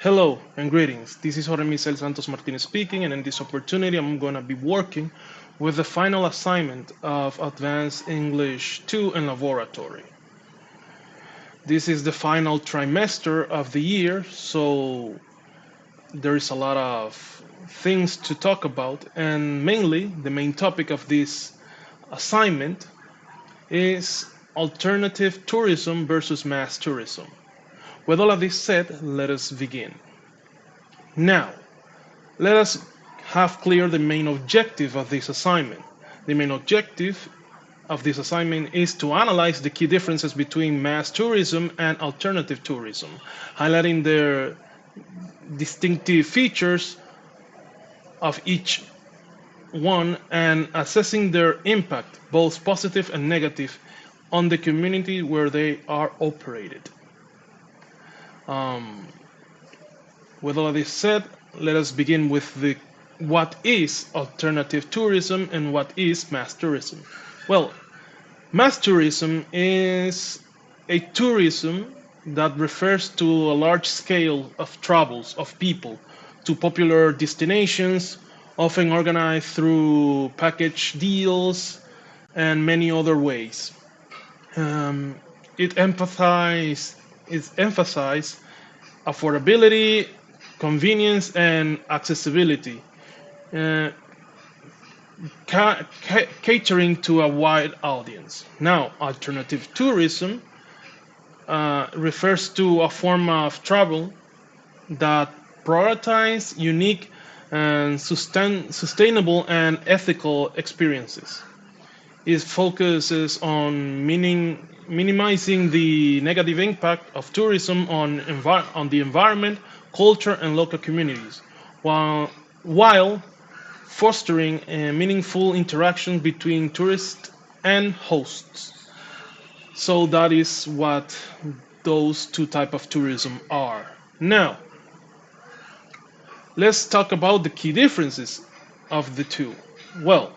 Hello and greetings. This is Jorge Michel Santos Martinez speaking, and in this opportunity, I'm going to be working with the final assignment of Advanced English 2 and Laboratory. This is the final trimester of the year, so there is a lot of things to talk about, and mainly the main topic of this assignment is alternative tourism versus mass tourism. With all of this said, let us begin. Now, let us have clear the main objective of this assignment. The main objective of this assignment is to analyze the key differences between mass tourism and alternative tourism, highlighting their distinctive features of each one and assessing their impact, both positive and negative, on the community where they are operated. Um, with all of this said, let us begin with the what is alternative tourism and what is mass tourism. Well, mass tourism is a tourism that refers to a large scale of travels of people to popular destinations, often organized through package deals and many other ways. Um, it emphasizes affordability, convenience, and accessibility, uh, catering to a wide audience. Now, alternative tourism refers to a form of travel that prioritizes unique and sustainable and ethical experiences. It focuses on minimizing the negative impact of tourism on the environment, culture, and local communities, while fostering a meaningful interaction between tourists and hosts. So that is what those two type of tourism are. Now, let's talk about the key differences of the two. Well,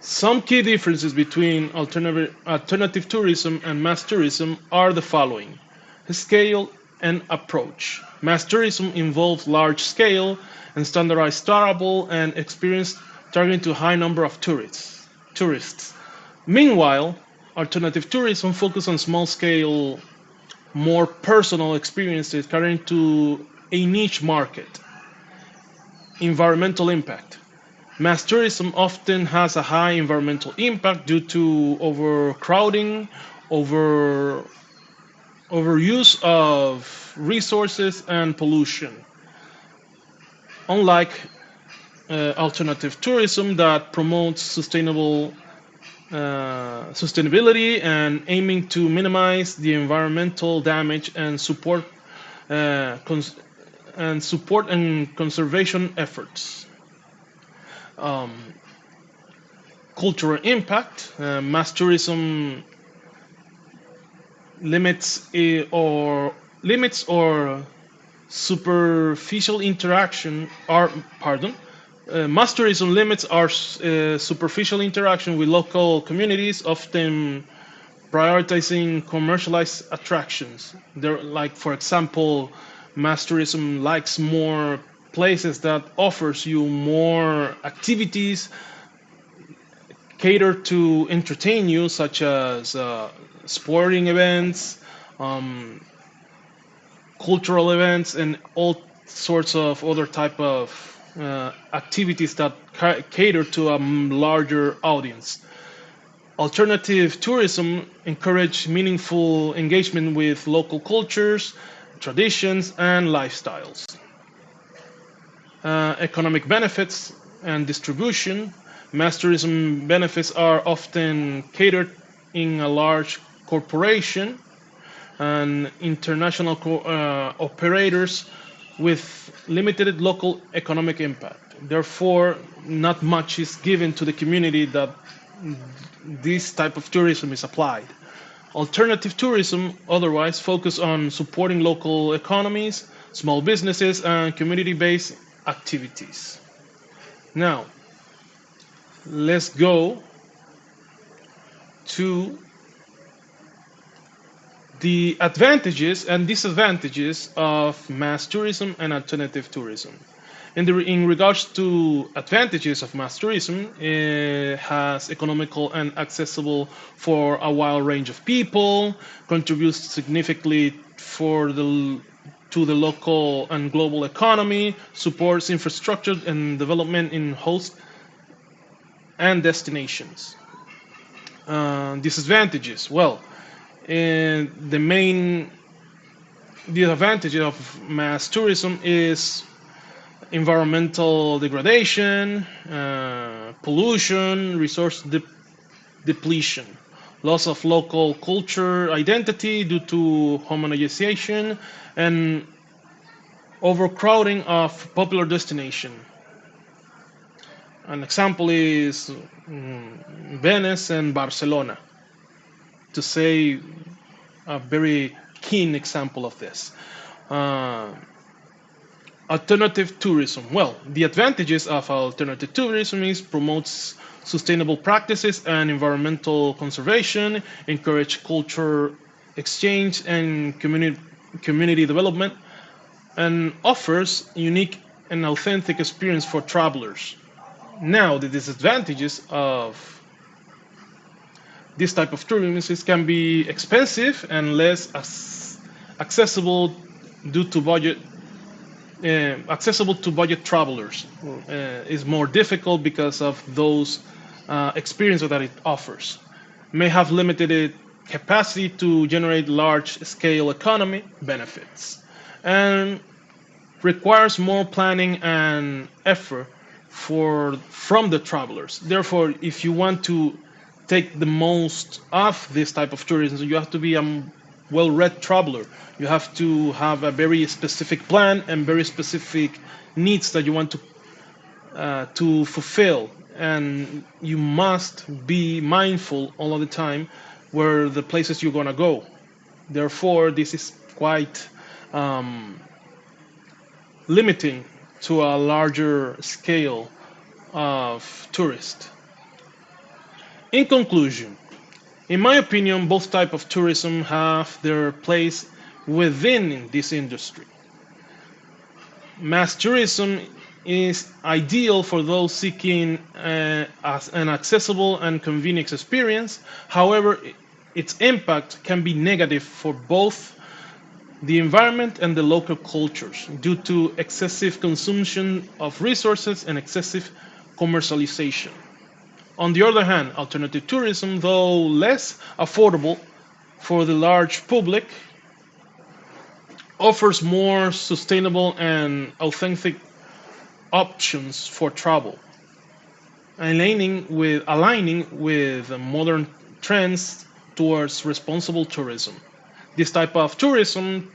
some key differences between alternative tourism and mass tourism are the following: scale and approach. Mass tourism involves large scale and standardized travel and experience targeting to a high number of tourists. Meanwhile, alternative tourism focuses on small scale, more personal experiences catering to a niche market. Environmental impact. Mass tourism often has a high environmental impact due to overcrowding, over overuse of resources and pollution. Unlike alternative tourism that promotes sustainability and aiming to minimize the environmental damage and uh, cons- support and conservation efforts. Um, Cultural impact. Mass tourism limits or superficial interaction are pardon. Mass tourism limits our superficial interaction with local communities, often prioritizing commercialized attractions. There, like for example, mass tourism likes more places that offers you more activities cater to entertain you, such as sporting events, um, cultural events, and all sorts of other type of activities that cater to a larger audience. Alternative tourism encourage meaningful engagement with local cultures, traditions, and lifestyles. Economic benefits and distribution. Mass tourism benefits are often catered in a large corporation and international operators with limited local economic impact. Therefore, not much is given to the community that this type of tourism is applied. Alternative tourism otherwise focus on supporting local economies, small businesses, and community-based activities. Now, let's go to The advantages and disadvantages of mass tourism and alternative tourism. In regards to advantages of mass tourism, it has economical and accessible for a wide range of people, contributes significantly to the local and global economy, supports infrastructure and development in host and destinations. Disadvantages. Well, the main disadvantage of mass tourism is environmental degradation, pollution, depletion, loss of local culture identity due to homogenization, and overcrowding of popular destination. An example is Venice and Barcelona, to say a very keen example of this. Uh, Alternative tourism. Well, the advantages of alternative tourism is promotes sustainable practices and environmental conservation, encourage culture exchange and community development, and offers unique and authentic experience for travelers. Now, the disadvantages of this type of tourism is it can be expensive and less accessible due to budget accessible to budget travelers is more difficult because of those experiences that it offers. May have limited capacity to generate large-scale economy benefits, and requires more planning and effort from the travelers. Therefore, if you want to take the most of this type of tourism, you have to be a well-read traveler. You have to have a very specific plan and very specific needs that you want to fulfill, and you must be mindful all of the time where the places you're gonna go. Therefore, this is quite limiting to a larger scale of tourists. In conclusion, in my opinion, both types of tourism have their place within this industry. Mass tourism is ideal for those seeking an accessible and convenient experience. However, its impact can be negative for both the environment and the local cultures due to excessive consumption of resources and excessive commercialization. On the other hand, alternative tourism, though less affordable for the large public, offers more sustainable and authentic options for travel, aligning with modern trends towards responsible tourism. This type of tourism,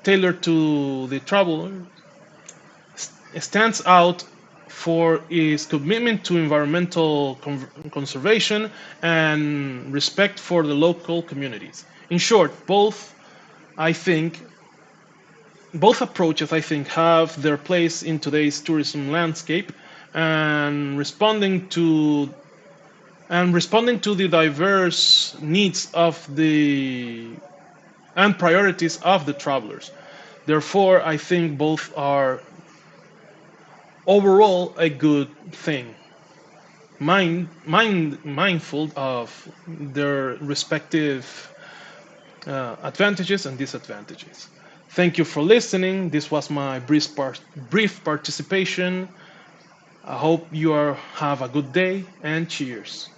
tailored to the traveler, stands out for its commitment to environmental conservation and respect for the local communities. In short, I think, both approaches, I think, have their place in today's tourism landscape, and responding to the diverse needs of the and priorities of the travelers. Therefore, I think both are overall a good thing, mindful of their respective advantages and disadvantages. Thank you for listening. This was my brief participation. I hope have a good day, and cheers.